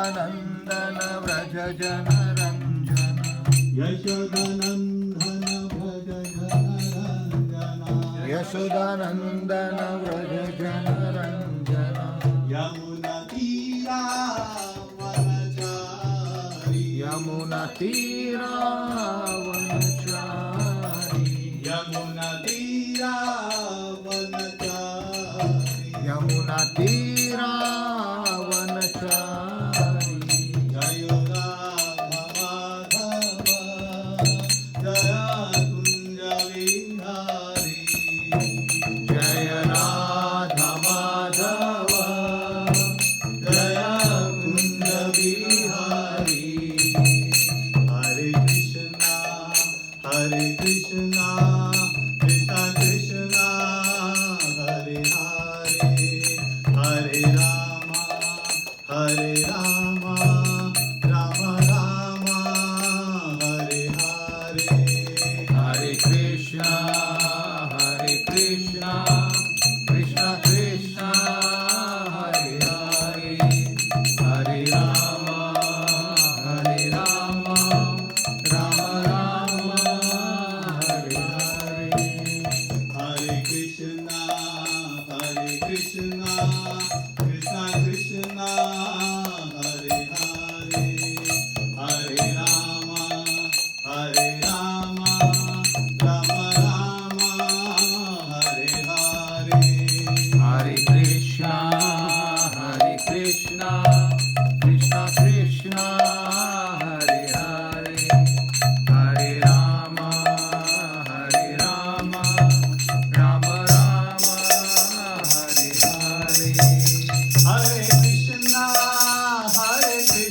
यशोदानंदन व्रज जनरंजन यशोदानंदन व्रज जनरंजन यशोदानंदन व्रज जनरंजन यमुना तीरा वनचारी यमुना तीरा वनचारी यमुना तीरा वनचारी यमुना तीरा वनचारी जय राधा माधव जय कुंज विहारी जय राधा माधव जय कुंज विहारी हरे कृष्णा कृष्णा कृष्णा हरे हरे हरे रामा राम राम हरे हरे हरे कृष्णा कृष्णा कृष्णा हरे हरे हरे राम राम राम हरे हरे हरे कृष्णा कृष्णा कृष्णा हरे हरे हरे राम राम राम हरे हरे हरे कृष्णा कृष्णा कृष्णा हरे हरे हरे राम राम राम हरे हरे हरे कृष्णा कृष्णा कृष्णा हरे हरे हरे राम राम राम हरे हरे हरे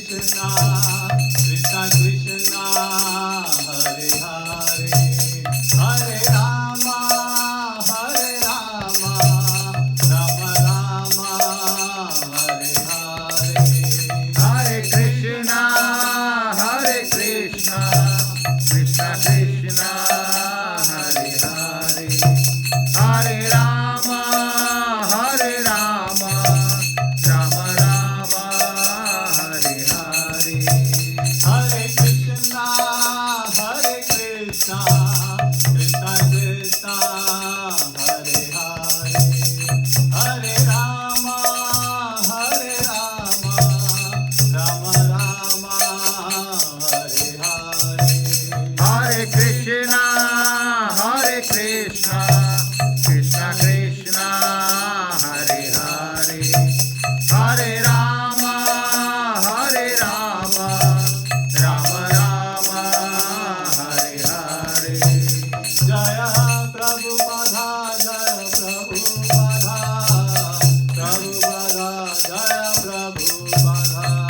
कृष्णा कृष्णा कृष्णा हरे हरे हरे राम राम राम हरे हरे हरे कृष्णा कृष्णा कृष्णा हरे हरे हरे राम राम हरे हरे हरे कृष्णा कृष्णा कृष्णा हरे हरे हरे राम राम राम हरे हरे जय प्रभुपादा जय प्रभुपादा जय प्रभुपादा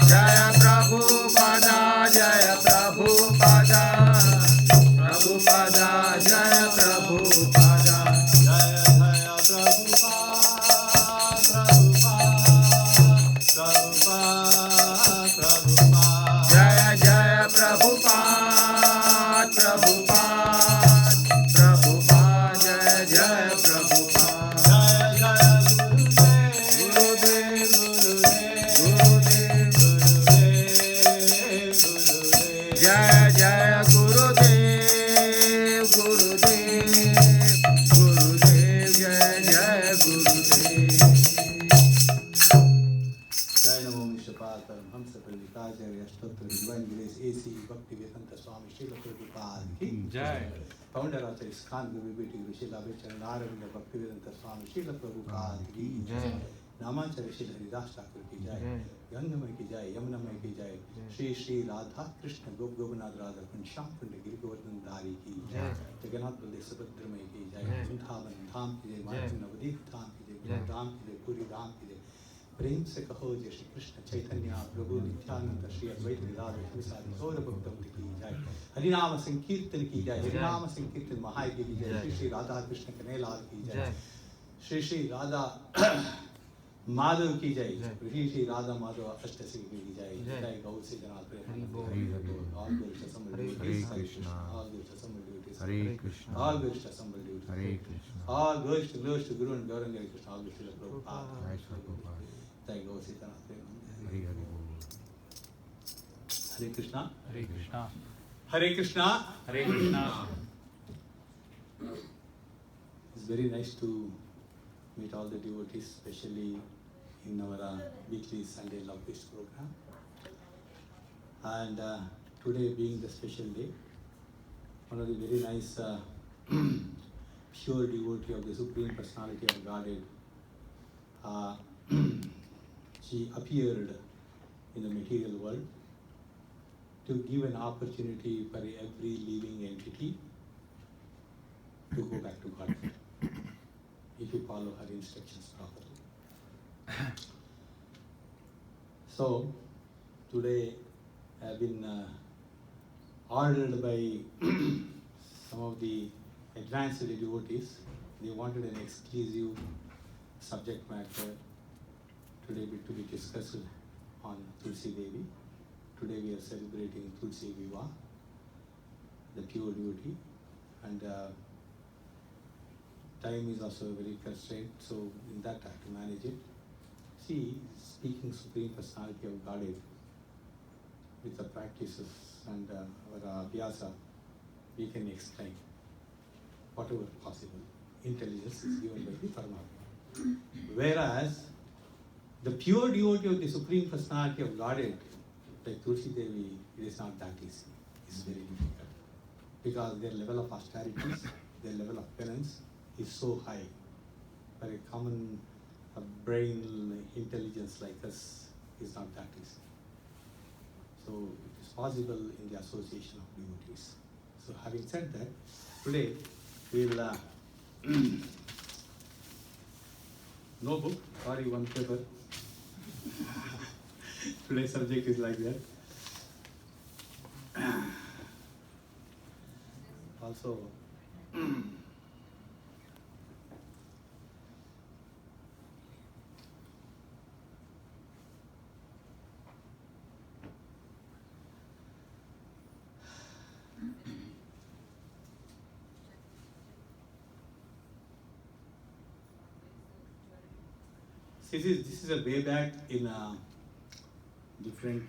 जय प्रभुपादा जय प्रभुपादा प्रभुपादा जय प्रभुपादा जय प्रभुपाद जय जय प्रभुपाद प्रभुपाद जय जय प्रभुपाद जय गुरुदेव जय जय गुरुदेव जय जय गुरुदेव जय नमो विश्वपाद परमहंस प्रभुपादाचार्य अष्टोत्तर डिवाइन ग्रेस एसी भक्ति वेदांत स्वामी श्रील प्रभुपाद की जय फाउंडर ऑफ ISKCON गुरु बेटी ऋषिला बेचरण आरविंद भक्ति वेदांत स्वामी श्रील प्रभुपाद की जय नामाचार्य श्री हरिदास ठाकुर की जय गंगमय की जय यमुनामय की जय श्री श्री राधा कृष्ण गोपनाथ राधा कुंड श्याम कुंड गिरि गोवर्धन धारी की जय जगन्नाथ बलदेव सुभद्रमय की जय वृंदावन धाम की जय माधव नवदीप धाम की जय धाम की जय पूरी धाम की जय प्रेम से कहो जय श्री कृष्ण चैतन्य प्रभु नित्यानंद श्री अद्वैत गदाधर साधु गौर भक्त की जय हरिनाम संकीर्तन की जय हरिनाम संकीर्तन महाय की जय श्री श्री राधा कृष्ण कन्हैयालाल की जय श्री श्री राधा माधव की जय श्री श्री राधा माधव अष्टसी की जय जय गौ से जनार्दन हरे Krishna all goes to somebody Hare Krishna all goes to Guru and Gauranga Krishna all goes to Prabhupada जय श्री प्रभुपाद जय गौ सीतानाथ हरि हरि बोल Hare Krishna. Hare Krishna. Hare Krishna. Hare Krishna. It's very nice to meet all the devotees, especially in our weekly Sunday Love Feast program. And today being the special day, one of the very nice pure devotee of the Supreme Personality of Godhead, she appeared in the material world to give an opportunity for every living entity to go back to God if you follow her instructions properly. So today I have been ordered by some of the advanced devotees. They wanted an exclusive subject matter today to be discussed on Tulasi Devi. Today we are celebrating Tulasi Vivah, the pure devotee, and time is also very constrained, so in that I have to manage it. See, speaking Supreme Personality of Godhead with the practices and our abhyasa, we can explain whatever possible. Intelligence is given by the Paramatma. Whereas the pure devotee of the Supreme Personality of Godhead, like Tulasi Devi, it is not that easy. It's very difficult. Because their level of austerities, their level of penance is so high. For a common brain intelligence like us is not that easy. So it is possible in the association of devotees. So having said that, today we'll no book, sorry, one paper. Today's subject is like that. Also, this is a way back in a different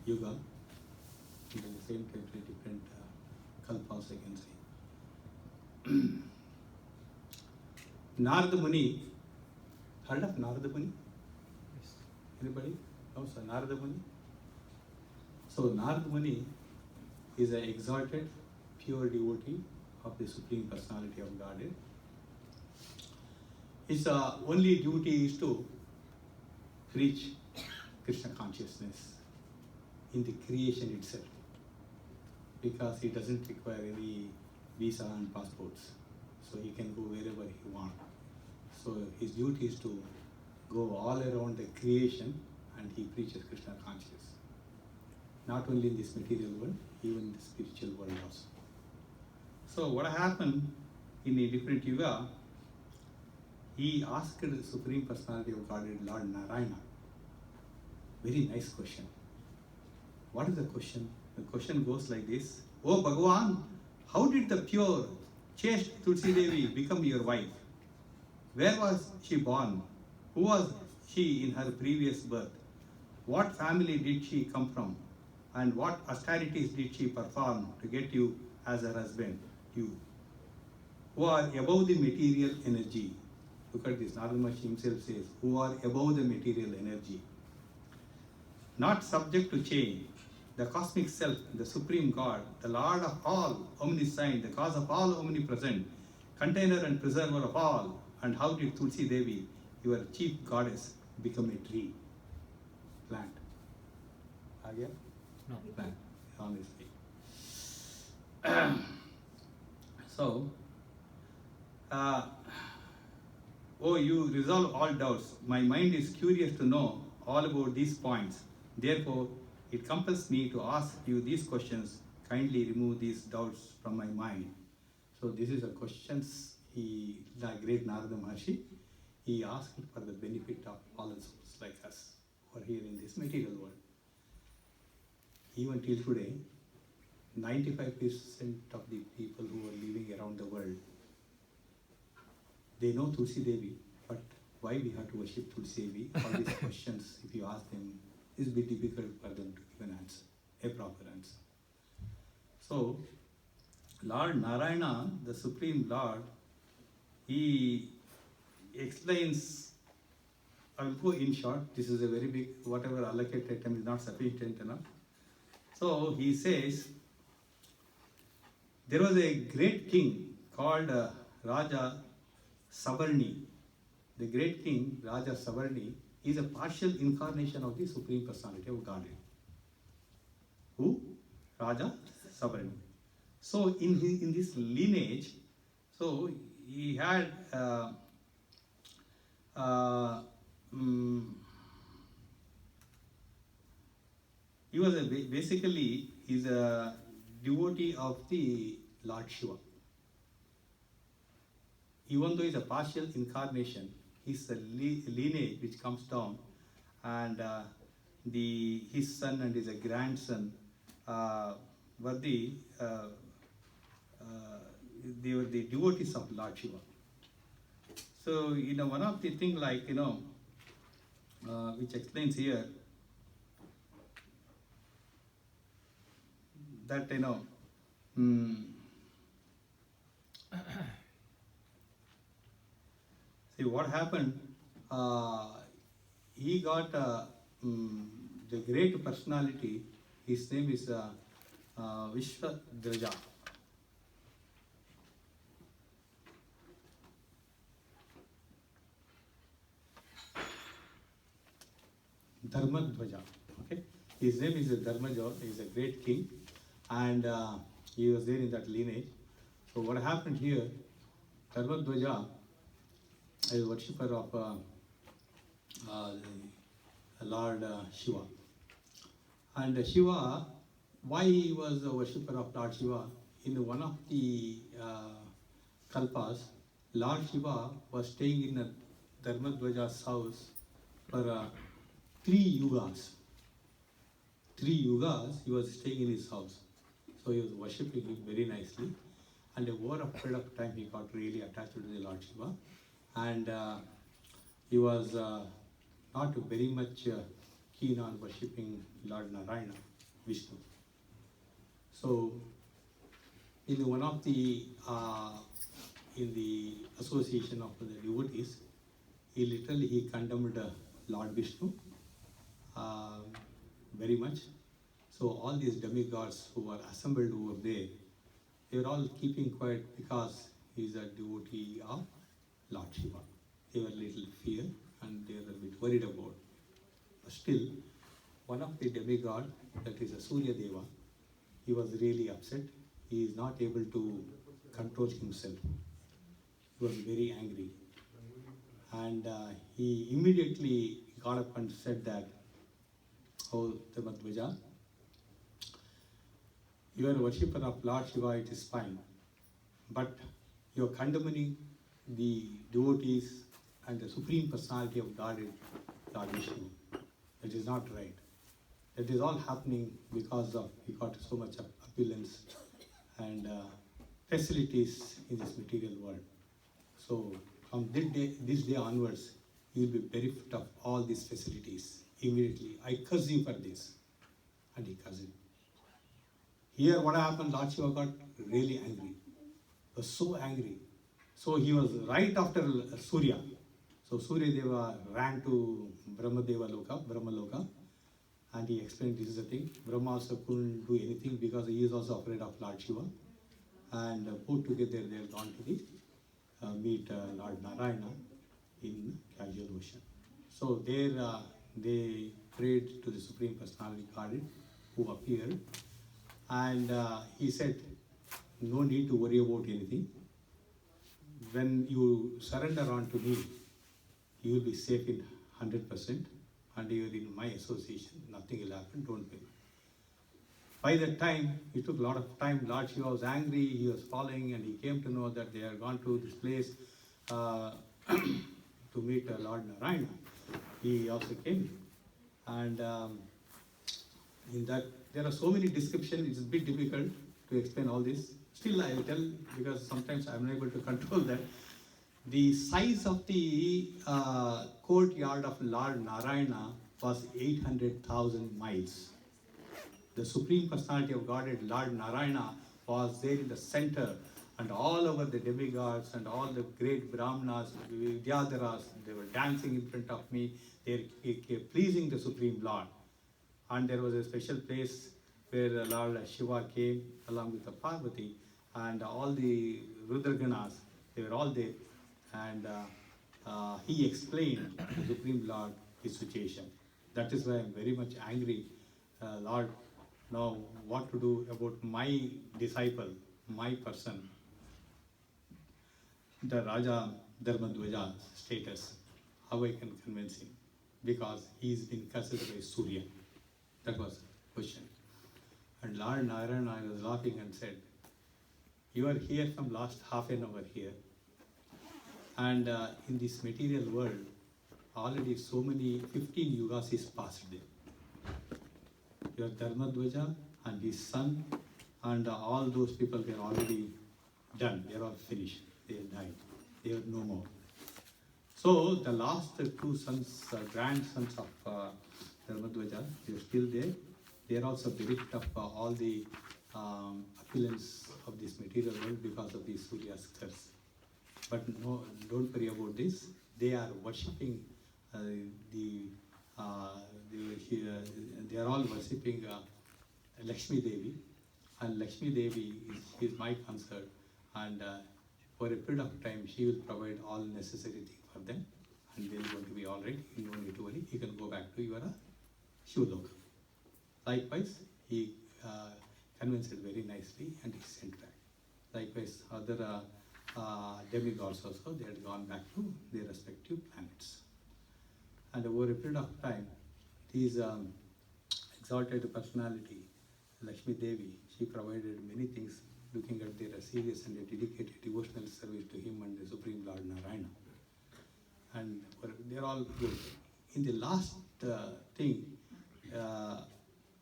yuga, in the same country, different kalpas, I can say. Narada Muni, heard of Narada Muni? Yes. Anybody? No, sir, Narada Muni? So Narada Muni is an exalted, pure devotee of the Supreme Personality of Godhead. His only duty is to preach Krishna consciousness in the creation itself, because he doesn't require any visa and passports, so he can go wherever he wants. So his duty is to go all around the creation and he preaches Krishna consciousness. Not only in this material world, even in the spiritual world also. So what happened in a different yuga, he asked the Supreme Personality of Godhead, Lord Narayana, very nice question. What is the question? The question goes like this: Oh Bhagavan, how did the pure, chaste Tulasi Devi become your wife? Where was she born? Who was she in her previous birth? What family did she come from? And what austerities did she perform to get you as her husband? You, who are above the material energy. Look at this, Narada Maharshi himself says, who are above the material energy. Not subject to change, the cosmic self, the supreme God, the Lord of all, omniscient, the cause of all omnipresent, container and preserver of all. And how did Tulasi Devi, your chief goddess, become a tree? Plant. Again? No. Plant, honestly. So, oh, you resolve all doubts. My mind is curious to know all about these points. Therefore, it compels me to ask you these questions. Kindly remove these doubts from my mind. So this is a questions the great Narada Maharshi, he asked for the benefit of fallen souls like us who are here in this material world. Even till today, 95% of the people who are living around the world, they know Tulasi Devi, but why we have to worship Tulasi Devi? All these questions, if you ask them, it's a bit difficult for them to give an answer. a proper answer. So, Lord Narayana, the Supreme Lord, he explains, I will go in short, this is a very big, whatever allocated time is not sufficient enough. So he says, there was a great king called Raja Savarni. The great king, Raja Savarni, is a partial incarnation of the Supreme Personality of Godhead. Who? Raja Savarni. So in this lineage, so he had he was basically he's a devotee of the Lord Shiva. Even though he's a partial incarnation, he's a lineage which comes down, and his son and his grandson were they were the devotees of Lord Shiva. So one of the thing like which explains here that see what happened. He got the great personality. His name is Vishwadraja. Dharmadhvaja. Okay, his name is Dharmadhvaja. He is a great king, and he was there in that lineage. So what happened here? Dharmadhvaja is a worshipper of Lord Shiva, and Shiva. Why he was a worshipper of Lord Shiva? In one of the kalpas, Lord Shiva was staying in a Dharmadhvaja's house for 3 yugas. 3 yugas he was staying in his house. So he was worshipping him very nicely. And over a period of time he got really attached to the Lord Shiva. And he was not very much keen on worshipping Lord Narayana, Vishnu. So in one of the in the association of the devotees, he condemned Lord Vishnu very much. So all these demigods who were assembled over there, they were all keeping quiet because he is a devotee of Lord Shiva. They were a little fear and they were a bit worried about. But still, one of the demigod, that is a Surya Deva, he was really upset. He is not able to control himself. He was very angry. And he immediately got up and said that, "Oh, Dharmadhvaja, you are a worshipper of Lord Shiva, it is fine. But you are condemning the devotees and the Supreme Personality of Godhead, Lord Vishnu. That is not right. That is all happening because of he got so much opulence and facilities in this material world. So from this day onwards, you will be bereft of all these facilities immediately. I curse you for this." And he cursed him. Here what happened, Lord Shiva got really angry. He was so angry. So he was right after Surya. So Surya Deva ran to Brahma Loka, and he explained this is the thing. Brahma also couldn't do anything because he is also afraid of Lord Shiva. And both together they have gone to the meet Lord Narayana in casual ocean. So there they prayed to the Supreme Personality Godhead who appeared, and he said, "No need to worry about anything. When you surrender on to me, you will be safe in 100%, and you are in my association. Nothing will happen. Don't worry." By that time, it took a lot of time. Lord Shiva was angry. He was falling, and he came to know that they had gone to this place to meet Lord Narayana. He also came, and in that there are so many descriptions. It's a bit difficult to explain all this. Still, I will tell because sometimes I am not able to control that. The size of the courtyard of Lord Narayana was 800,000 miles. The Supreme Personality of Godhead, Lord Narayana, was there in the center, and all over the demigods and all the great Brahmanas, Vidyadharas, they were dancing in front of me. They were pleasing the Supreme Lord. And there was a special place where Lord Shiva came along with the Parvati, and all the Rudraganas, they were all there. And he explained to the Supreme Lord his situation. That is why I am very much angry, Lord. Now, what to do about my disciple, my person, the Raja Dharmadwaja status? How I can convince him? Because he's been cursed by Surya. That was the question. And Lord Narayana was laughing and said, "You are here from last half an hour here. And in this material world, already so many 15 yugas is passed there. Your Dharmadwaja and his son and all those people, they are already done. They are all finished. They have died. They are no more. So the last two sons, grandsons of Dharmadwaja, they are still there. They are also bereft of all the opulence of this material world because of the Surya's curse. But no, don't worry about this. They are worshipping they are all worshipping Lakshmi Devi, and Lakshmi Devi is my concern, and for a period of time she will provide all necessary things for them, and they are going to be all right. You don't need to worry. You can go back to your Shivloka. Likewise, he convinced it very nicely, and he sent back. Likewise, other demigods also, they had gone back to their respective planets. And over a period of time, these exalted personality, Lakshmi Devi, she provided many things, looking at their serious and dedicated devotional service to him and the Supreme Lord Narayana. And they're all good. In the last thing,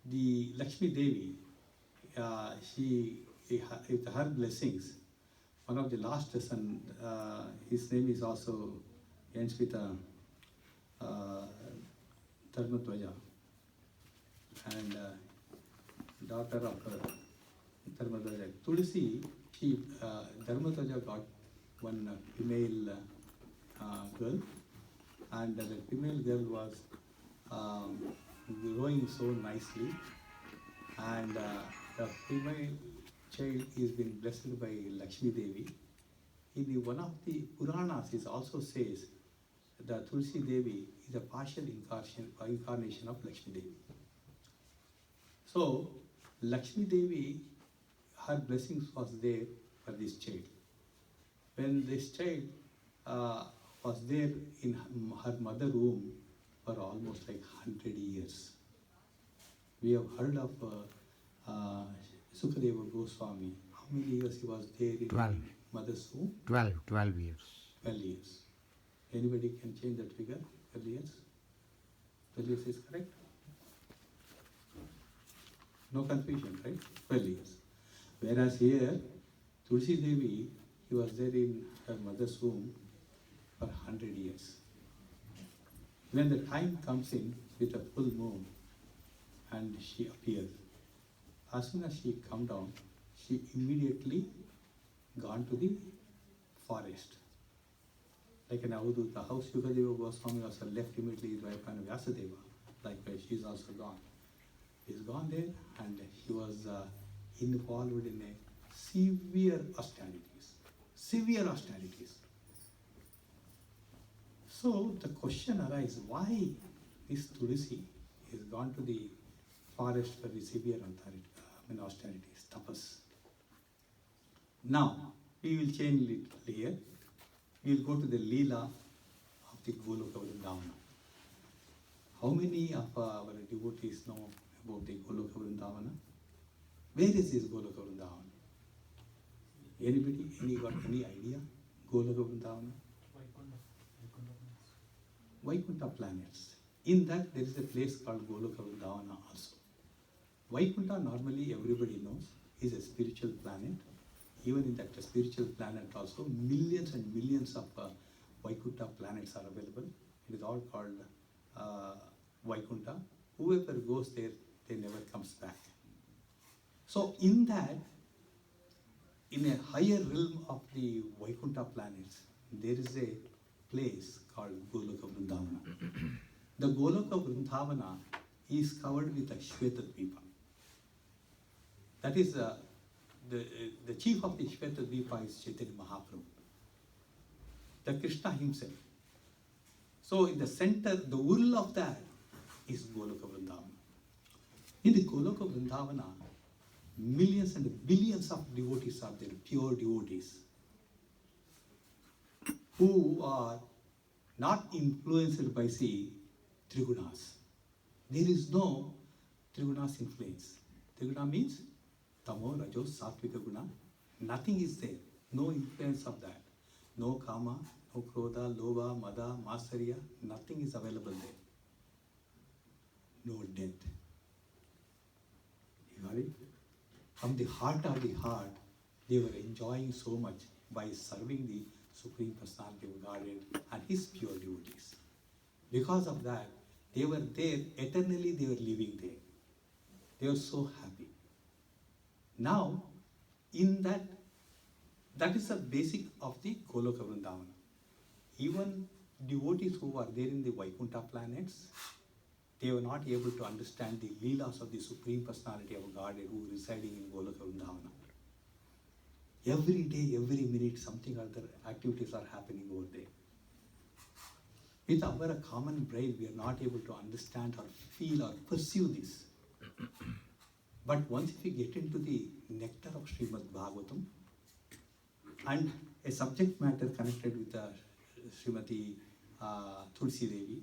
the Lakshmi Devi, she, with her blessings, one of the last son, his name is also ends with Dharmadwaja, and daughter of Dharmadwaja, Tulasi, she, Dharmadwaja got one female girl, and the female girl was growing so nicely, and the female child is being blessed by Lakshmi Devi. In the one of the Puranas, it also says that Tulasi Devi is a partial incarnation of Lakshmi Devi. So, Lakshmi Devi, her blessings was there for this child. When this child was there in her mother womb for almost like 100 years. We have heard of Sukadeva Goswami. How many years he was there in 12. mother's womb? 12 years. 12 years. Anybody can change that figure? 12 years? 12 years is correct? No confusion, right? 12 years. Whereas here, Tulasi Devi, he was there in her mother's womb for 100 years. When the time comes in with a full moon and she appears, as soon as she come down, she immediately gone to the forest. Like an Avadhuta, how Sukadeva Goswami was left immediately his wife and Vyasadeva. Likewise, she is also gone. He's gone there, and he was involved in a severe austerities. Severe austerities. So the question arises, why this Tulasi is gone to the forest for the severe austerities, tapas? Now, we will change it here. We will go to the Leela of the Goloka Vrindavana. How many of our devotees know about the Goloka Vrindavana? Where is this Goloka Vrindavana? Anybody? Got any idea? Goloka Vrindavana? Vaikuntha planets. In that, there is a place called Goloka Vrindavana also. Vaikuntha, normally everybody knows, is a spiritual planet. Even in that spiritual planet also, millions and millions of Vaikuntha planets are available. It is all called Vaikuntha. Whoever goes there, they never comes back. So in that, in a higher realm of the Vaikuntha planets, there is a place called Goloka Vrindavana. The Goloka Vrindavana is covered with a Shweta Dvipa. That is the chief of the Shweta Dvipa is Chaitanya Mahaprabhu, the Krishna himself. So in the center, the url of that is Goloka Vrindavana. In the Goloka Vrindavana, millions and billions of devotees are there, pure devotees, who are not influenced by, say, Trigunas. There is no Trigunas influence. Triguna means Tamo, Rajo, Sattvika Guna. Nothing is there. No influence of that. No Kama, no Krodha, Lobha, Mada, Masarya. Nothing is available there. No death. You got it? From the heart of the heart, they were enjoying so much by serving the Supreme Personality of Godhead and His pure devotees. Because of that, they were there, eternally they were living there. They were so happy. Now, in that is the basic of the Goloka Vrindavana. Even devotees who were there in the Vaikuntha planets, they were not able to understand the Leelas of the Supreme Personality of Godhead who were residing in Goloka Vrindavana. Every day, every minute, something or other activities are happening over there. With our common brain, we are not able to understand or feel or perceive this. But once if we get into the nectar of Srimad Bhagavatam and a subject matter connected with Srimati Tulasi Devi,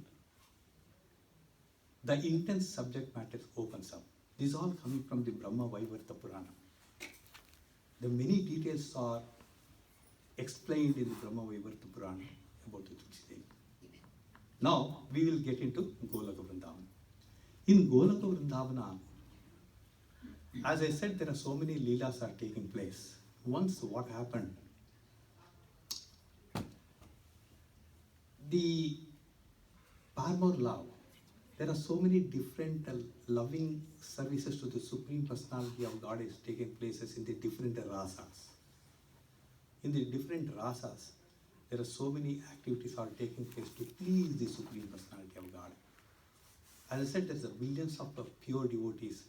the intense subject matter opens up. This is all coming from the Brahma Vaivarta Purana. The many details are explained in the Brahma Vaivarta Purana about the Tulasi Devi. Now, we will get into Goloka Vrindavana. In Goloka Vrindavana, as I said, there are so many Leelas are taking place. Once what happened, the Parmor love, there are so many different loving services to the Supreme Personality of God is taking places in the different rasas. In the different rasas, there are so many activities are taking place to please the Supreme Personality of God. As I said, there's a billions of pure devotees,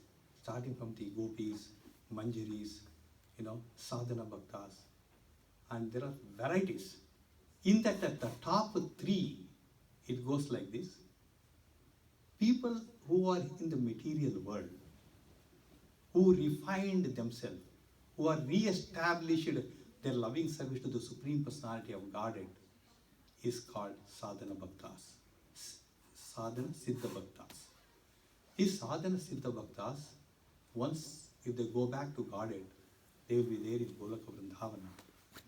starting from the gopis, manjaris, sadhana bhaktas, and there are varieties. In that, at the top three, it goes like this. People who are in the material world, who refined themselves, who are re-established their loving service to the Supreme Personality of Godhead, is called sadhana bhaktas, sadhana siddha bhaktas. These sadhana siddha bhaktas, once if they go back to Godhead, they will be there in Goloka Vrindavana.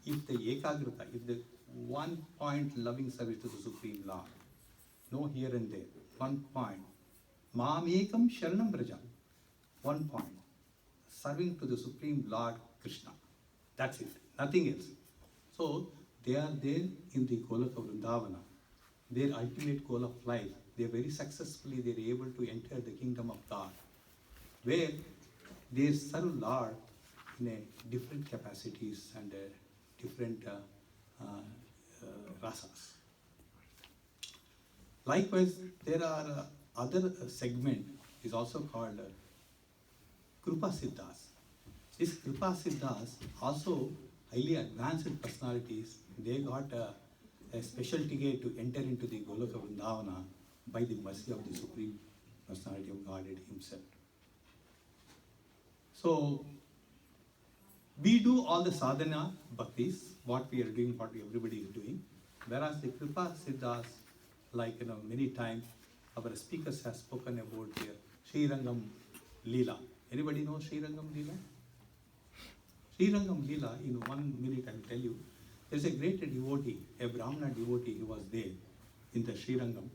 If the ekagrata, if the 1 point loving service to the Supreme Lord, no here and there, 1 point, Mam Ekam Sharanam Braja, 1 point, serving to the Supreme Lord Krishna. That's it, nothing else. So they are there in the Goloka Vrindavana. Their ultimate goal of life, they very successfully they are able to enter the kingdom of God, where they serve Lord in a different capacities and different rasas. Likewise, there are other segment is also called Kripa Siddhas. These Kripa Siddhas also highly advanced personalities. They got a special ticket to enter into the Goloka Vrindavana by the mercy of the Supreme Personality of Godhead Himself. So, we do all the sadhana bhaktis, what we are doing, what everybody is doing. Whereas the Kripa Siddhas, like many times our speakers have spoken about here, Sri Rangam Leela. Anybody know Sri Rangam Leela? Sri Rangam Leela, in 1 minute I will tell you, there's a great devotee, a Brahmana devotee, he was there in the Sri Rangam,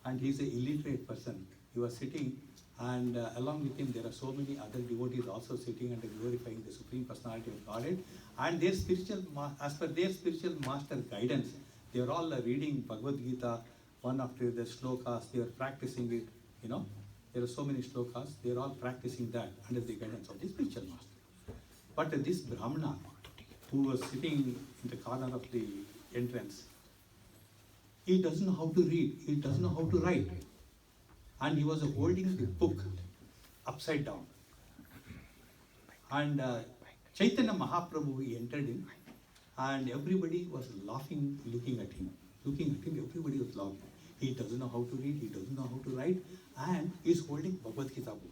and he's an illiterate person. He was sitting, and along with him there are so many other devotees also sitting and glorifying the Supreme Personality of Godhead, and their spiritual, as per their spiritual master guidance, they are all reading Bhagavad Gita, one after the shlokas, they are practicing it, There are so many shlokas, they are all practicing that under the guidance of the spiritual master. But this Brahmana, who was sitting in the corner of the entrance, he doesn't know how to read, he doesn't know how to write. And he was holding the book upside down. And Chaitanya Mahaprabhu, he entered in, and everybody was laughing, looking at him. Looking at him, everybody was laughing. He doesn't know how to read, he doesn't know how to write, and he's holding Bhagavad Gita book.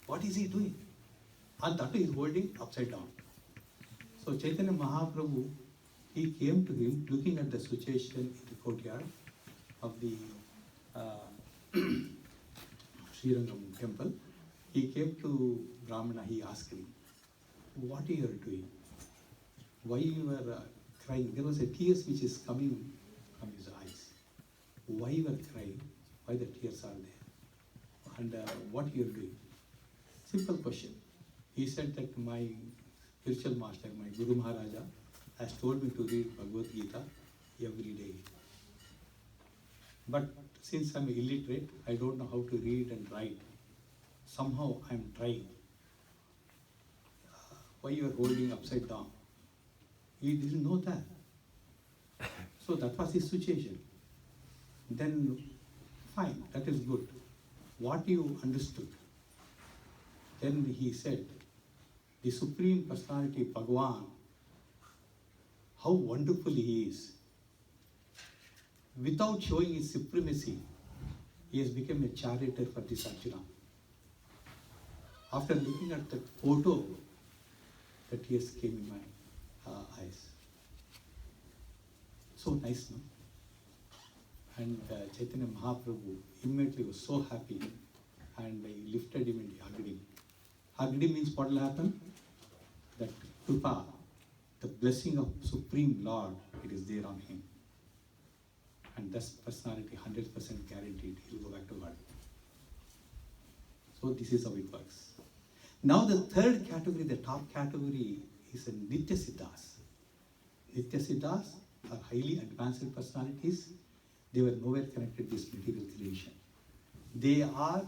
What is he doing? And that is holding upside down. So Chaitanya Mahaprabhu, he came to him, looking at the situation in the courtyard of the Srirangam temple. He came to Brahmana, he asked him, what you are doing? Why you were crying? There was a tears which is coming from his eyes. Why you were crying? Why the tears are there? And what you are doing? Simple question. He said that my spiritual master, my Guru Maharaja, has told me to read Bhagavad Gita every day. But since I'm illiterate, I don't know how to read and write. Somehow I'm trying. Why you are holding upside down? He didn't know that. So that was his situation. Then, fine, that is good. What you understood? Then he said, the Supreme Personality, Bhagavan, how wonderful he is. Without showing his supremacy, he has become a charioteer for this Arjuna. After looking at that photo, the tears came in my eyes. So nice, no? And Chaitanya Mahaprabhu immediately was so happy, and he lifted him and he hugged him. Hugged him means what will happen? That Kripa, the blessing of Supreme Lord, it is there on him. And thus personality 100% guaranteed, he will go back to God. So this is how it works. Now the third category, the top category, is a Nitya Siddhas. Nitya Siddhas are highly advanced personalities. They were nowhere connected to this material creation. They are,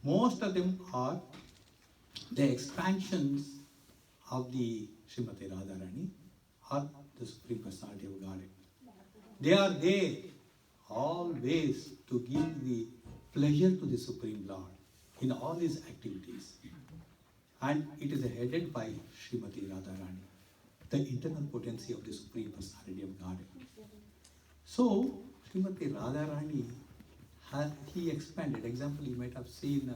most of them are the expansions of the Srimati Radharani or the Supreme Personality of Godhead. They are there always to give the pleasure to the Supreme Lord in all his activities. And it is headed by Srimati Radharani, the internal potency of the Supreme Personality of Godhead. So, Srimati Radharani, he expanded. Example, you might have seen,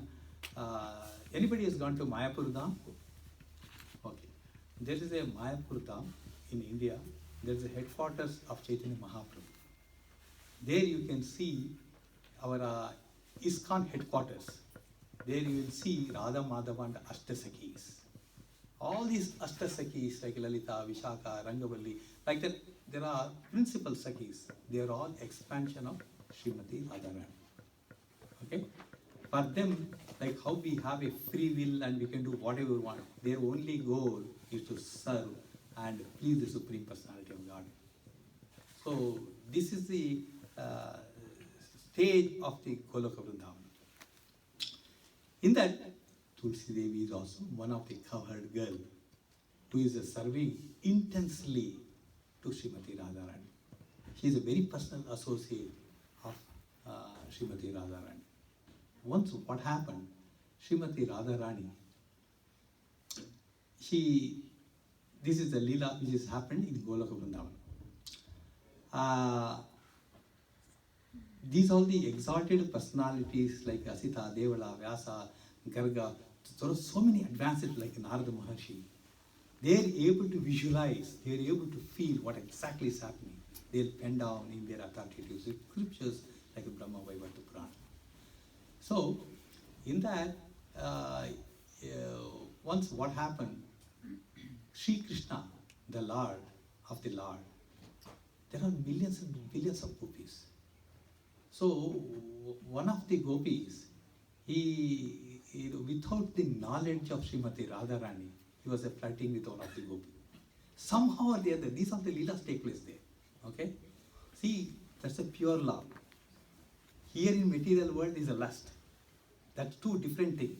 anybody has gone to Mayapur Dham? Okay. There is a Mayapur Dham in India. There is a headquarters of Chaitanya Mahaprabhu. There you can see our ISKCON headquarters. There you will see Radha Madhava and Ashtasakis. All these Ashtasakis like Lalita, Vishaka, Rangavalli, like that, there are principal Sakis. They are all expansion of Srimati Radharani. Okay? For them, like how we have a free will and we can do whatever we want, their only goal is to serve and please the Supreme Personality of God. So this is the stage of the Goloka Vrindavan. In that, Tulasi Devi is also one of the cowherd girl who is serving intensely to Srimati Radharani. She is a very personal associate of Srimati Radharani. Once what happened, Srimati Radharani, this is the Leela which has happened in Goloka Vrindavan. These are the exalted personalities like Asita, Devala, Vyasa, Garga. There are so many advanced like Narada Maharshi. They are able to visualize, they are able to feel what exactly is happening. They will pen down in their authoritative scriptures like Brahma Vaivata Purana. So, in that, once what happened, Sri Krishna, the Lord of the Lord, there are millions and billions of gopis. So, one of the gopis, he without the knowledge of Srimati Radharani, he was flirting with one of the gopis. Somehow or the other, these are the leelas take place there. Okay? See, that's a pure love. Here in material world is a lust. That's two different things.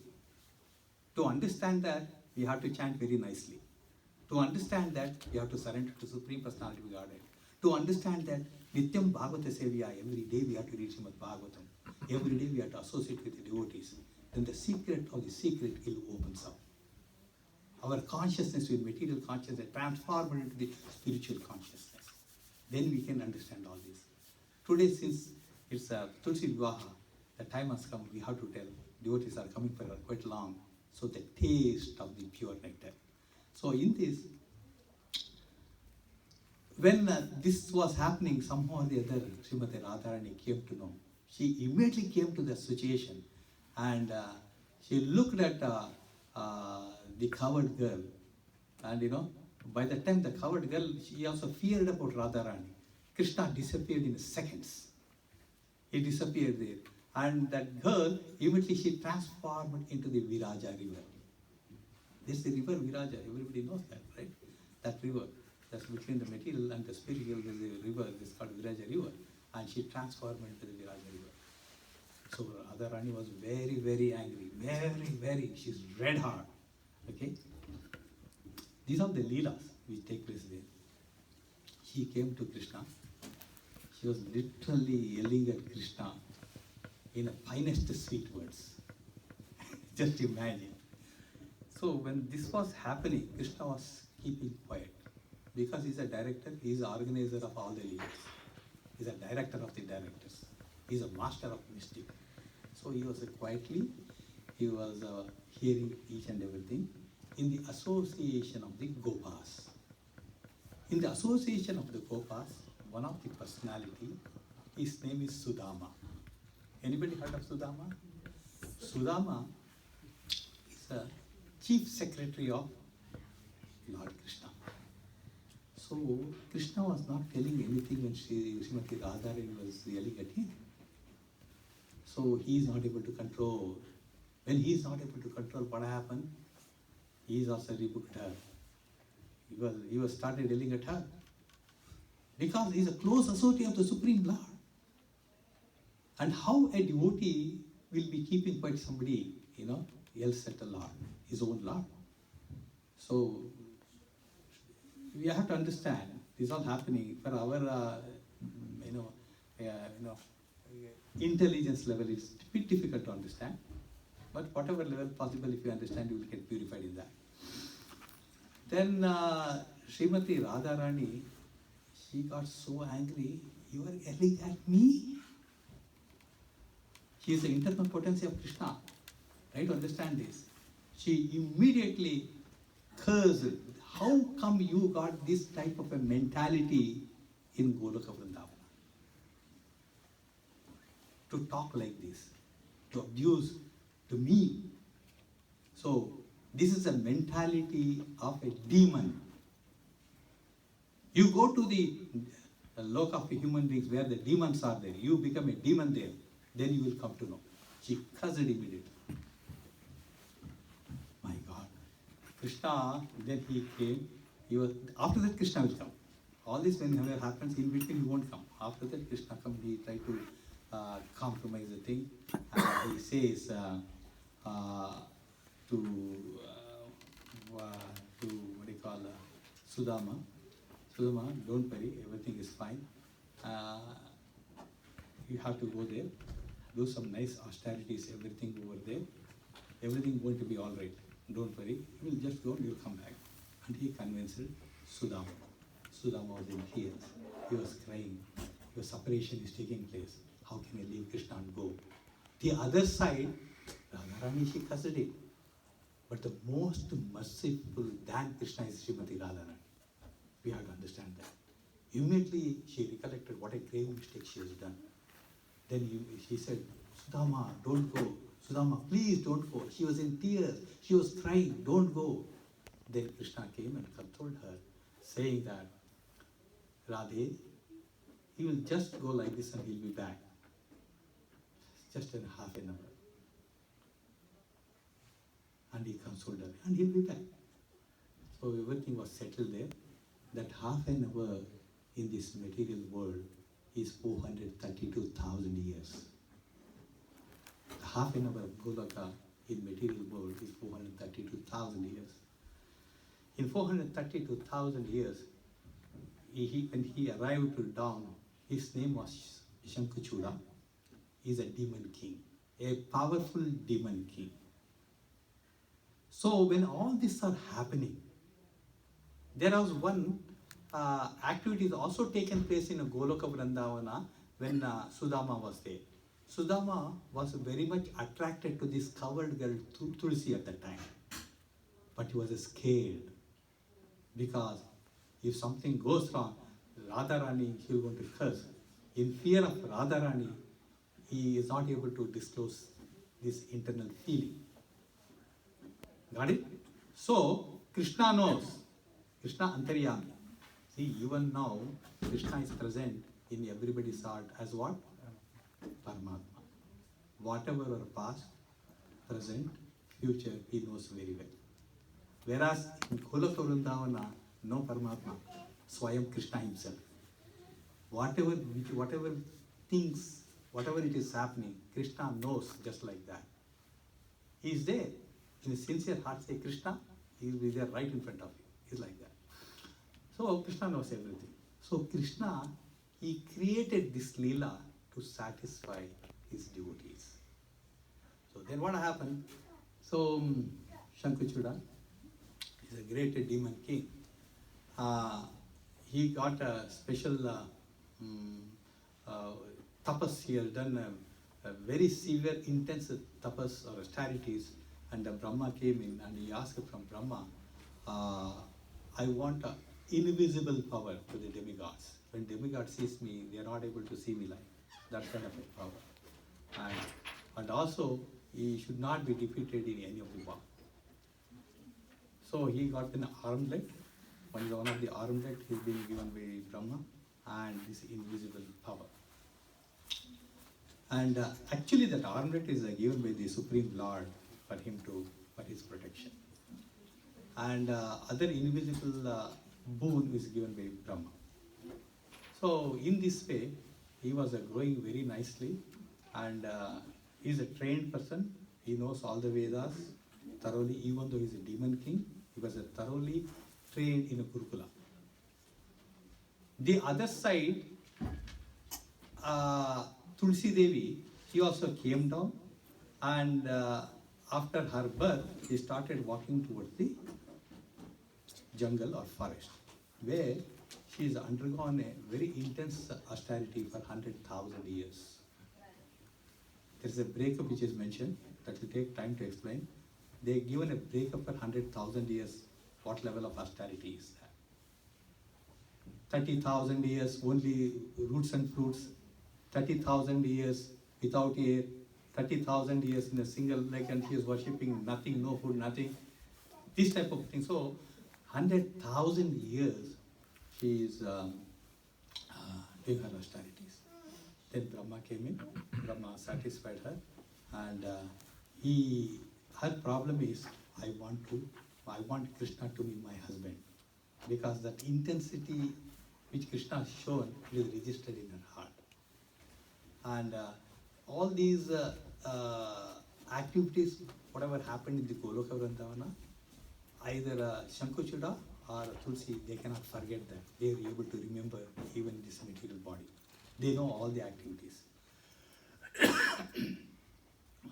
To understand that, we have to chant very nicely. To understand that, we have to surrender to Supreme Personality of Godhead. To understand that, Nityam Bhagavata Sevya, every day we have to read Srimad Bhagavatam. Every day we have to associate with the devotees. Then the secret of the secret will opens up. Our consciousness with material consciousness transformed into the spiritual consciousness. Then we can understand all this. Today, since it's Tulasi Vivah, the time has come, we have to tell. Devotees are coming for quite long. So the taste of the pure nectar. So in this, when this was happening, somehow or the other, Srimati Radharani came to know. She immediately came to the situation and she looked at the covered girl. And by the time the covered girl, she also feared about Radharani. Krishna disappeared in seconds. He disappeared there. And that girl, immediately she transformed into the Viraja river. This is the river Viraja, everybody knows that, right? That river, that's between the material and the spiritual, there's a river, it's called Viraja river. And she transformed into the Viraja river. So Radharani was very, very angry, very, she's red hot, okay? These are the leelas which take place there. She came to Krishna, she was literally yelling at Krishna in the finest sweet words. Just imagine. So when this was happening, Krishna was keeping quiet. Because he's a director, he's the organizer of all the leaders. He's a director of the directors. He's a master of mystic. So he was quietly, he was hearing each and everything in the association of the Gopas. In the association of the Gopas, one of the personality, his name is Sudama. Anybody heard of Sudama? Sudama is a chief secretary of Lord Krishna. So Krishna was not telling anything when Srimati Radharani was yelling at him. So he is not able to control. When he is not able to control, what happened? He is also rebuked her. He was started yelling at her. Because he is a close associate of the Supreme Lord. And how a devotee will be keeping quiet somebody, else at the Lord, his own Lord. So we have to understand this is all happening for our, intelligence level. It's a bit difficult to understand, but whatever level possible, if you understand, you will get purified in that. Then Srimati Radharani, she got so angry. You are yelling at me? She is the internal potency of Krishna. Right? To understand this. She immediately cursed. How come you got this type of a mentality in Goloka Vrindavana? To talk like this, to abuse to me. So this is a mentality of a demon. You go to the loka of human beings where the demons are there. You become a demon there. Then you will come to know. She cursed immediately. My God. Krishna, then he came. After that, Krishna will come. All this whenever happens, in between he won't come. After that, Krishna comes, he tries to compromise the thing. And he says to what do you call, Sudama, don't worry, everything is fine. You have to go there, do some nice austerities, everything over there. Everything going to be all right. Don't worry. You will just go and you will come back. And he convinced Sudama. Sudama was in tears. He was crying. Your separation is taking place. How can I leave Krishna and go? The other side, Radharani, she cursed it. But the most merciful than Krishna is Srimati Radharani. We have to understand that. Immediately she recollected what a grave mistake she has done. Then she said, Sudama, don't go. Sudama, please don't go. She was in tears. She was crying, don't go. Then Krishna came and consoled her, saying that, Radhe, he will just go like this and he'll be back. Just in half an hour. And he consoled her, and he'll be back. So everything was settled there. That half an hour in this material world is 432,000 years. half an hour of Goloka in material world is 432,000 years. In 432,000 years, when he arrived to down, his name was Shankuchuda. He's a demon king, a powerful demon king. So when all this are happening, there was one activity is also taken place in Goloka Vrindavana when Sudama was there. Sudama was very much attracted to this covered girl Tulasi at that time. But he was scared because if something goes wrong, Radharani, he is going to curse. In fear of Radharani, he is not able to disclose this internal feeling. Got it? So, Krishna knows. Krishna Antaryami. See, even now, Krishna is present in everybody's heart as what? Paramatma. Whatever our past, present, future, he knows very well. Whereas in Goloka Vrindavana, no Paramatma, Swayam Krishna himself. Whatever things, whatever it is happening, Krishna knows just like that. He is there. In a sincere heart, say Krishna, he will be there right in front of you. He's like that. So Krishna knows everything. So Krishna, he created this Leela to satisfy his devotees. So then what happened? So Shankuchuda is a great demon king. He got a special tapas. He has done a very severe, intense tapas or austerities. And Brahma came in and he asked from Brahma, I want an invisible power to the demigods. When demigods sees me, they are not able to see me like that kind of a power. And also, he should not be defeated in any of the war. So he got an armlet. One of the armlet is being given by Brahma and this invisible power. And actually that armlet is given by the Supreme Lord for his protection. And other invisible boon is given by Brahma. So in this way, he was growing very nicely, and he is a trained person. He knows all the Vedas thoroughly, even though he is a demon king. He was thoroughly trained in a Gurukula. The other side, Tulasi Devi, she also came down, and after her birth, she started walking towards the jungle or forest, where she has undergone a very intense austerity for 100,000 years. There is a breakup which is mentioned that will take time to explain. They are given a breakup for 100,000 years. What level of austerity is that? 30,000 years only roots and fruits, 30,000 years without air, 30,000 years in a single leg, and she is worshipping nothing, no food, nothing. This type of thing. So 100,000 years she is doing her austerities. Then Brahma came in. Brahma satisfied her, and her problem is, I want Krishna to be my husband, because that intensity which Krishna has shown is registered in her heart. And all these activities, whatever happened in the Goloka Vrindavana, either Shankuchuda or Tulsi, they cannot forget that. They are able to remember even this material body. They know all the activities.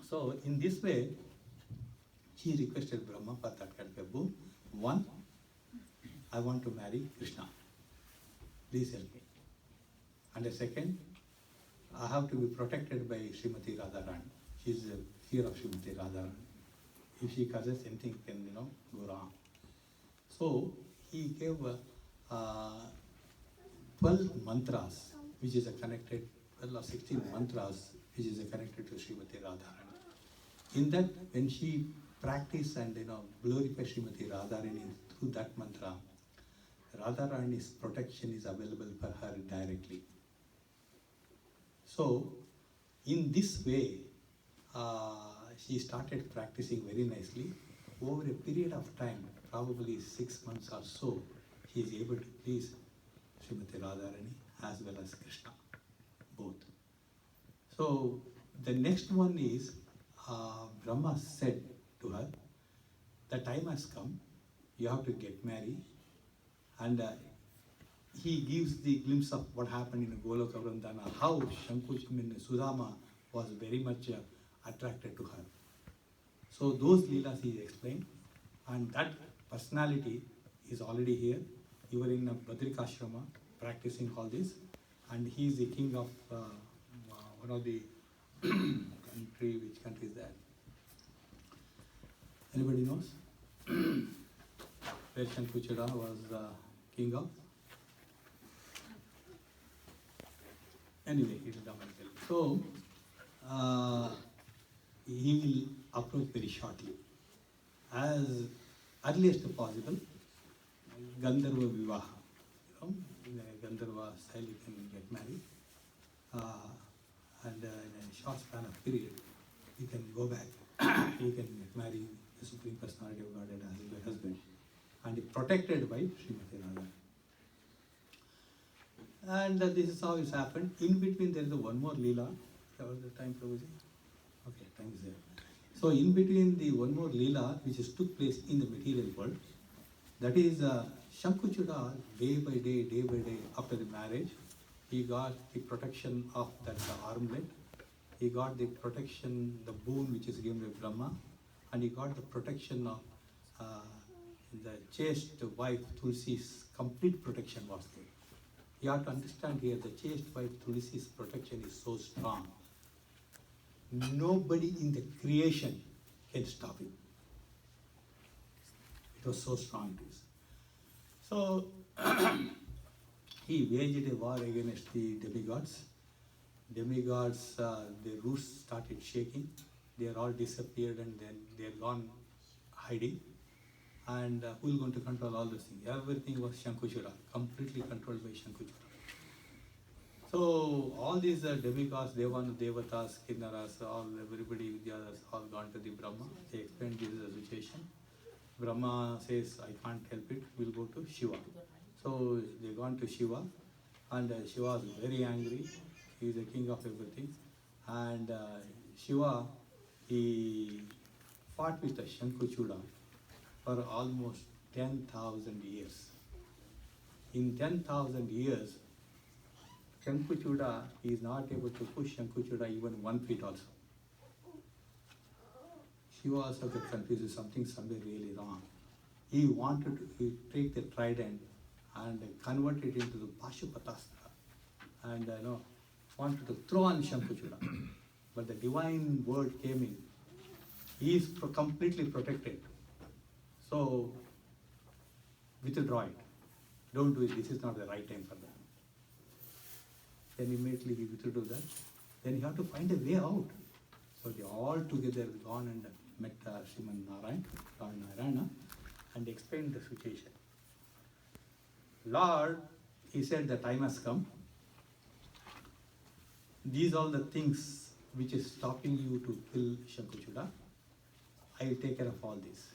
So in this way, he requested Brahma for that kind of a boon. One, I want to marry Krishna. Please help me. And the second, I have to be protected by Srimati Radharani. She is a fear of Srimati Radharani. If she causes anything, can go wrong. So he gave 12 mantras, which is connected, 12 or 16 mantras, which is connected to Srimati Radharani. In that, when she practice and glorify Srimati Radharani through that mantra, Radharani's protection is available for her directly. So, in this way, she started practicing very nicely. Over a period of time, probably 6 months or so, she is able to please Srimati Radharani as well as Krishna, both. So, the next one is Brahma said to her, the time has come, you have to get married. And he gives the glimpse of what happened in Goloka Vrindana, how Sudama was very much attracted to her. So those leelas he explained, and that personality is already here. You were in a Badrikashrama practicing all this, and he is the king of one of the country. Which country is that? Anybody knows? Where Shankuchara was king of? Anyway, it will come and tell you. So, he will approach very shortly. As earliest possible, Gandharva Vivaha. In a Gandharva style you can get married. And in a short span of period, you can go back. You can get married, the Supreme Personality of Godhead as your husband. And protected by Srimati Radha. And this is how it's happened. In between there is one more Leela. That was the time, Prabhuji? Okay, time is there. So in between the one more Leela which is took place in the material world, that is Shankuchura day by day after the marriage, he got the protection of that armlet, he got the protection, the boon which is given by Brahma, and he got the protection of the chaste wife Tulsi's complete protection was there. You have to understand here, the chaste wife Tulsi's protection is so strong. Nobody in the creation can stop it. It was so strong it is. So he waged a war against the demigods. Demigods, their roots started shaking. They are all disappeared and then they are gone hiding. And who is going to control all those things? Everything was Shankuchura, completely controlled by Shankuchura. So all these demigods, Devanu, Devatas, Kinnaras, everybody, Vidyadas, all gone to the Brahma. They explained this situation. Brahma says, I can't help it, we'll go to Shiva. So they gone to Shiva, and Shiva is very angry. He is the king of everything. And Shiva, he fought with the Shankuchura for almost 10,000 years. In 10,000 years, Shankuchura is not able to push Shankuchura even 1 feet also. Shiva also got confused with something somewhere really wrong. He wanted to take the trident and convert it into the Pashupatastra and wanted to throw on Shankuchura. But the divine word came in. He is completely protected. So, withdraw it. Don't do it. This is not the right time for that. Then immediately he withdrew that. Then you have to find a way out. So they all together gone and met Sriman Narayan, Lord Narayana, and explained the situation. Lord, he said the time has come. These are the things which is stopping you to kill Shankuchura. I will take care of all this.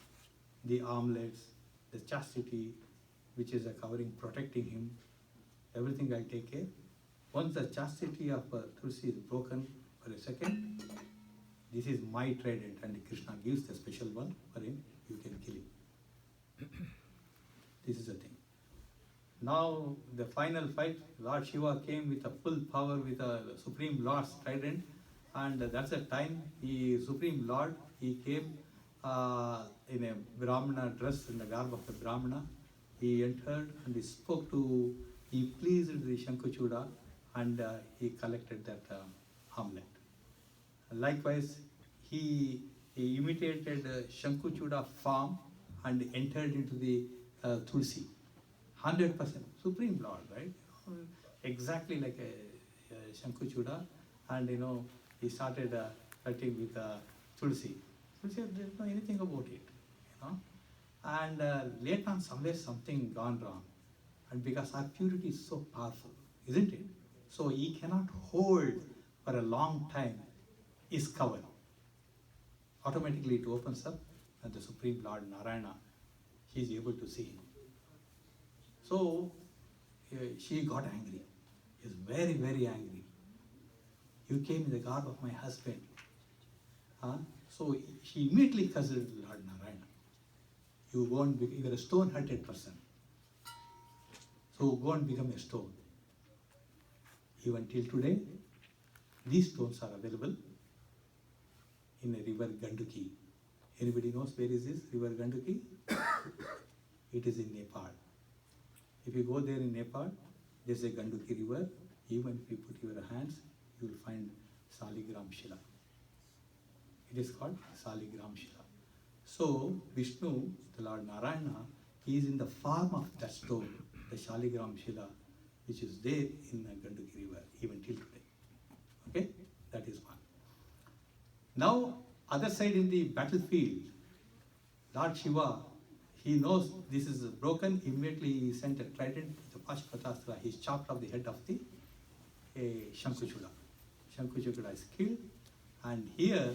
The armlets, the chastity, which is a covering, protecting him, everything I'll take care. Once the chastity of Tulsi is broken for a second, this is my trident, and Krishna gives the special one for him, you can kill him. This is the thing. Now, the final fight, Lord Shiva came with a full power with a Supreme Lord's trident, and that's the time the Supreme Lord, he came in a Brahmana dress, in the garb of a Brahmana. He entered and he spoke to, he pleased the Shankuchura, and he collected that armlet. Likewise, he imitated Shankuchura form and entered into the Tulsi. 100%, Supreme Lord, right? Exactly like a Shankuchura, and he started cutting with Tulsi. Tulsi didn't know anything about it, And later on, somewhere something gone wrong, and because our purity is so powerful, isn't it? So he cannot hold for a long time his cover. Automatically it opens up, and the Supreme Lord Narayana, he is able to see him. So she got angry. He is very, very angry. You came in the garb of my husband. So she immediately cursed Lord Narayana. You are a stone-hearted person. So go and become a stone. Even till today, these stones are available in a river Ganduki. Anybody knows where is this river Ganduki? It is in Nepal. If you go there in Nepal, there's a Ganduki river. Even if you put your hands, you will find Saligram Shila. It is called Saligram Shila. So Vishnu, the Lord Narayana, he is in the form of that stone, the Shaligram Shila, which is there in the Ganduki river, even till today. Okay, that is one. Now, other side in the battlefield, Lord Shiva, he knows this is broken. Immediately he sent a trident, the Pashpatastra. He chopped off the head of the Shankuchula. Shankuchula is killed. And here,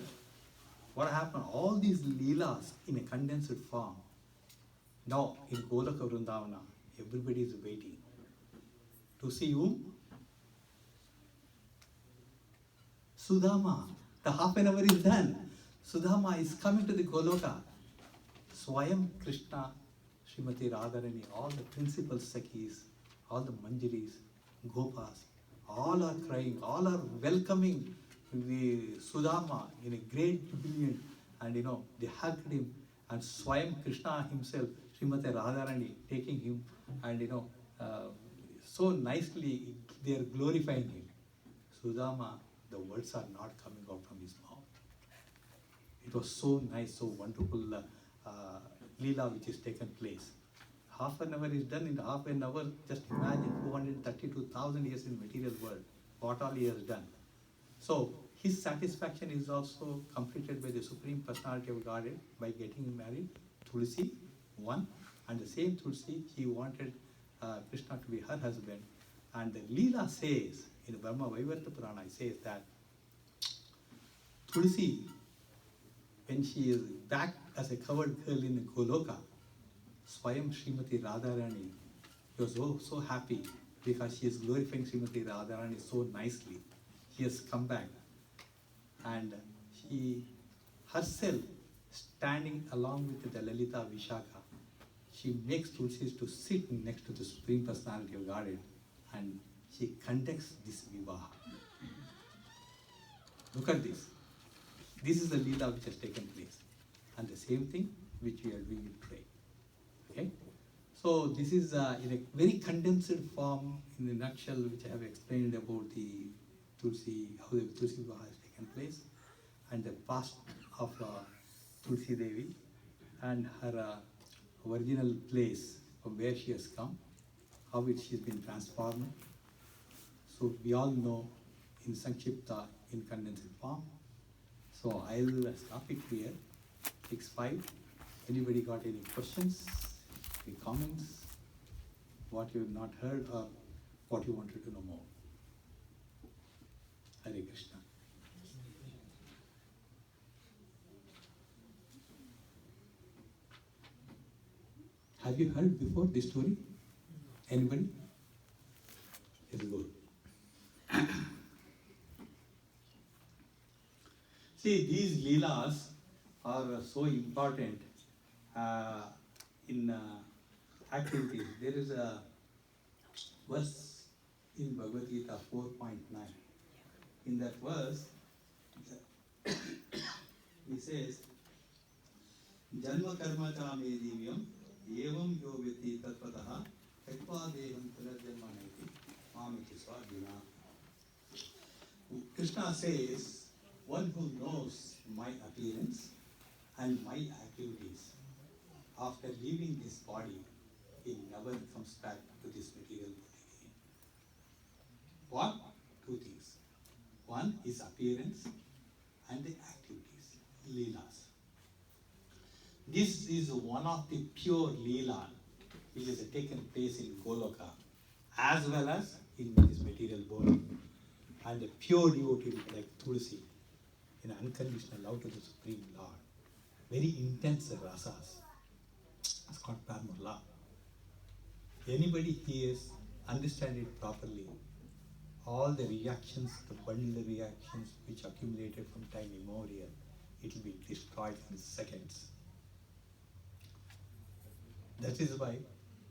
what happened? All these leelas in a condensed form. Now, in Golaka Vrindavana, everybody is waiting to see whom? Sudama. The half an hour is done. Sudama is coming to the Goloka. Swayam Krishna, Srimati Radharani, all the principal Sakhis, all the Manjaris, Gopas, all are crying, all are welcoming the Sudama in a great jubilant, and they hugged him, and Swayam Krishna himself, Srimati Radharani, taking him, and so nicely they are glorifying him. Sudama, the words are not coming out from his mouth. It was so nice, so wonderful Leela which has taken place. Half an hour is done. In half an hour, just imagine 432,000 years in material world, what all he has done. So his satisfaction is also completed by the Supreme Personality of Godhead by getting him married, Tulasi, one, and the same Tulasi, he wanted Krishna to be her husband. And the Leela says, in Brahma Vaivarta Purana, it says that Tulasi, when she is back as a covered girl in the Goloka, Swayam Srimati Radharani was so happy because she is glorifying Srimati Radharani so nicely. She has come back, and she herself standing along with the Lalita Vishaka, she makes Tulsi to sit next to the Supreme Personality of Godhead, and she conducts this Vivaha. Look at this. This is the Leela which has taken place, and the same thing which we are doing today. Okay? So this is in a very condensed form, in a nutshell, which I have explained about the Tulsi, how the Tulasi Vivah has taken place, and the past of Tulsi Devi, and her original place from where she has come, how she has been transformed. So we all know in Sankshipta, in condensed form. So I'll stop it here. 6:5. Anybody got any questions, any comments, what you have not heard, or what you wanted to know more? Hare Krishna. Have you heard before this story? Anybody? It's good. See, these leelas are so important in activities. There is a verse in Bhagavad Gita 4.9. In that verse, he says, Janma karma cha me divyam evam yo viti tatpataha ekva deham punarjanma naiti mamiti swadhina. Krishna says, one who knows my appearance and my activities, after leaving this body, he never comes back to this material body again. What? Two things. One is appearance and the activities, leelas. This is one of the pure leela which has taken place in Goloka as well as in this material body. And the pure devotee like Tulasi, in unconditional love to the Supreme Lord. Very intense rasas. It's called Paramur love. Anybody hears, understand it properly, all the reactions, the bundle reactions which accumulated from time immemorial, it will be destroyed in seconds. That is why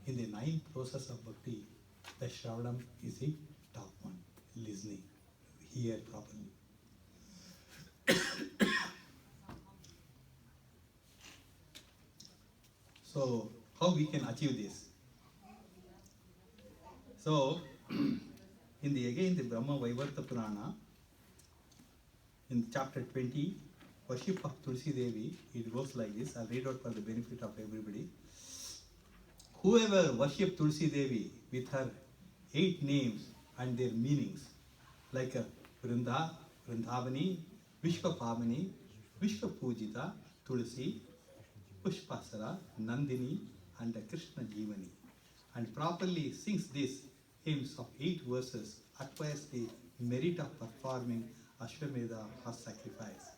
in the 9 process of bhakti, the Shravanam is the top one, listening, hear properly. So, how we can achieve this? So, in the Brahma Vaivarta Purana, in chapter 20, worship of Tulasi Devi, it goes like this. I'll read out for the benefit of everybody. Whoever worship Tulasi Devi with her 8 names and their meanings, like a Vrinda, Vrindavani, Vishwapamani, Vishwapujita, Tulasi, Pushpasara, Nandini, and Krishna Jivani, and properly sings these hymns of 8 verses, acquires the merit of performing Ashwamedha or sacrifice.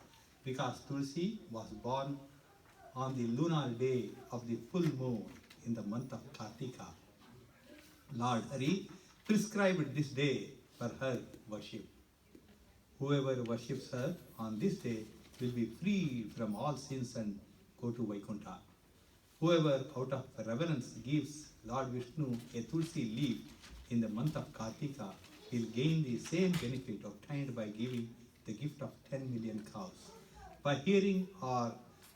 Because Tulasi was born on the lunar day of the full moon in the month of Kartika, Lord Hari prescribed this day for her worship. Whoever worships her on this day will be free from all sins and go to Vaikuntha. Whoever out of reverence gives Lord Vishnu a Tulsi leaf in the month of Kartika will gain the same benefit obtained by giving the gift of 10 million cows. By hearing or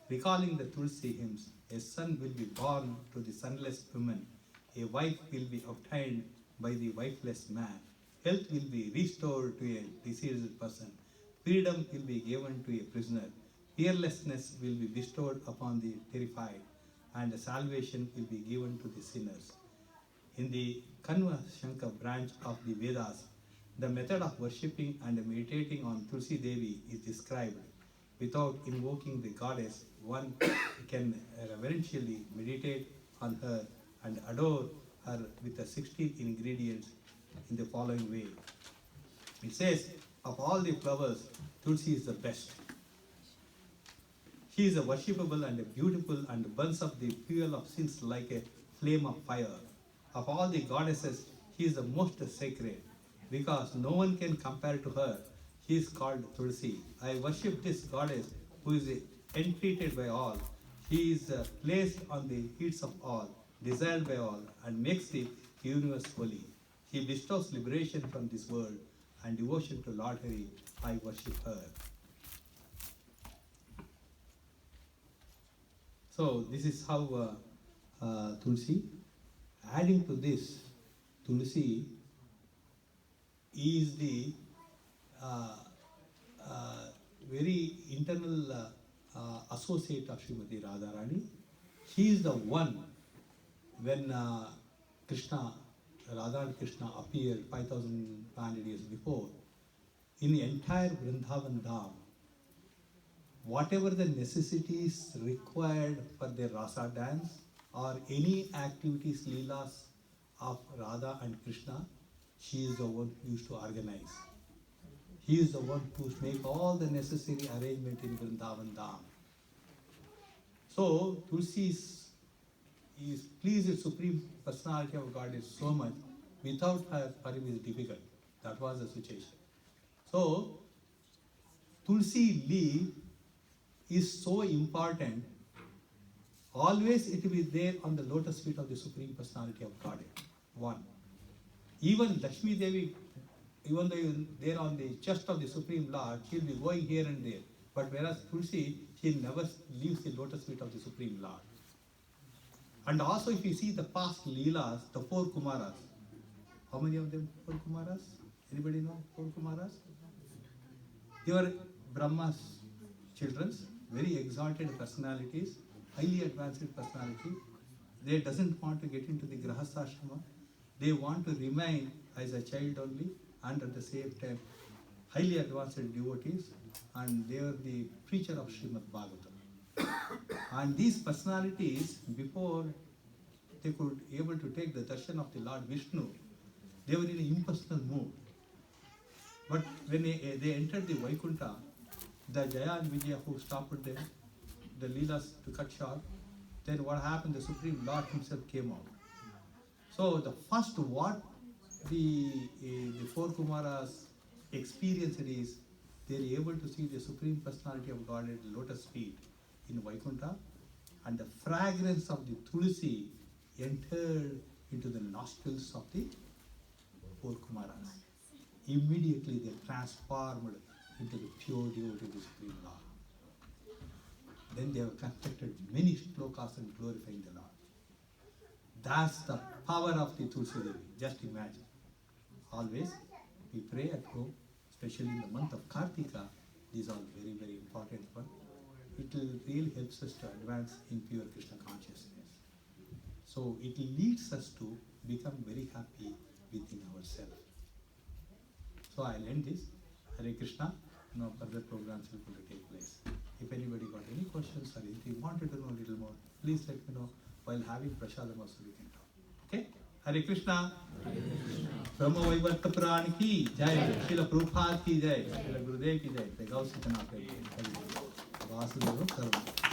recalling the Tulsi hymns, a son will be born to the sonless woman, a wife will be obtained by the wifeless man, health will be restored to a deceased person, freedom will be given to a prisoner, fearlessness will be bestowed upon the terrified, and salvation will be given to the sinners. In the Kanva Shankar branch of the Vedas, the method of worshipping and meditating on Tulsi Devi is described. Without invoking the goddess, one can reverentially meditate on her and adore her with the 16 ingredients in the following way. It says, of all the flowers, Tulsi is the best. She is a worshipable and a beautiful and burns up the fuel of sins like a flame of fire. Of all the goddesses, she is the most sacred, because no one can compare to her. She is called Tulasi. I worship this goddess who is entreated by all. She is placed on the hearts of all, desired by all, and makes the universe holy. She bestows liberation from this world and devotion to Lord Hari. I worship her. So this is how Tulasi. Adding to this, Tulasi is the very internal associate of Srimati Radharani. She is the one when Krishna, Radha and Krishna appeared 5,500 years before. In the entire Vrindavan Dham, whatever the necessities required for their rasa dance or any activities, leelas of Radha and Krishna, she is the one who used to organize. He is the one who make all the necessary arrangement in Vrindavan Dham. So Tulsi is pleased with Supreme Personality of God is so much. Without her, for him is difficult. That was the situation. So Tulsi leaf is so important. Always it will be there on the lotus feet of the Supreme Personality of God. One. Even Lakshmi Devi, even though there on the chest of the Supreme Lord, she will be going here and there. But whereas Tulsi, she never leaves the lotus feet of the Supreme Lord. And also if you see the past Leelas, the 4 Kumaras. How many of them 4 Kumaras? Anybody know 4 Kumaras? They were Brahma's children, very exalted personalities, highly advanced personality. They doesn't want to get into the Grahasashrama. They want to remain as a child only, and at the same time highly advanced devotees, and they are the preacher of Srimad Bhagavatam. And these personalities, before they could able to take the darshan of the Lord Vishnu, they were in an impersonal mood. But when they entered the Vaikuntha, the Jaya and Vijaya who stopped them, the Leelas to cut short, then what happened? The Supreme Lord himself came out. So the first what the 4 Kumaras experienced is they are able to see the Supreme Personality of God at the lotus feet in Vaikuntha, and the fragrance of the Tulasi entered into the nostrils of the four Kumaras. Immediately they transformed into the pure devotee of the Supreme Lord. Then they have constructed many shlokas and glorifying the Lord. That's the power of the Tulasi Devi. Just imagine. Always we pray at home, especially in the month of Kartika. These are very, very important one. It will really helps us to advance in pure Krishna consciousness. So it leads us to become very happy within ourselves. So I'll end this. Hare Krishna. No further programs will going to take place. If anybody got any questions or if you wanted to know a little more, please let me know. While having prasadam also we can talk. Okay? Hare Krishna. Brahma Vaivarta Puran ki jai. Srila Prabhupada ki jai. Srila Gurudev ki jai. The Gauss Siddhanath ki jai. Vasudeva Sarva.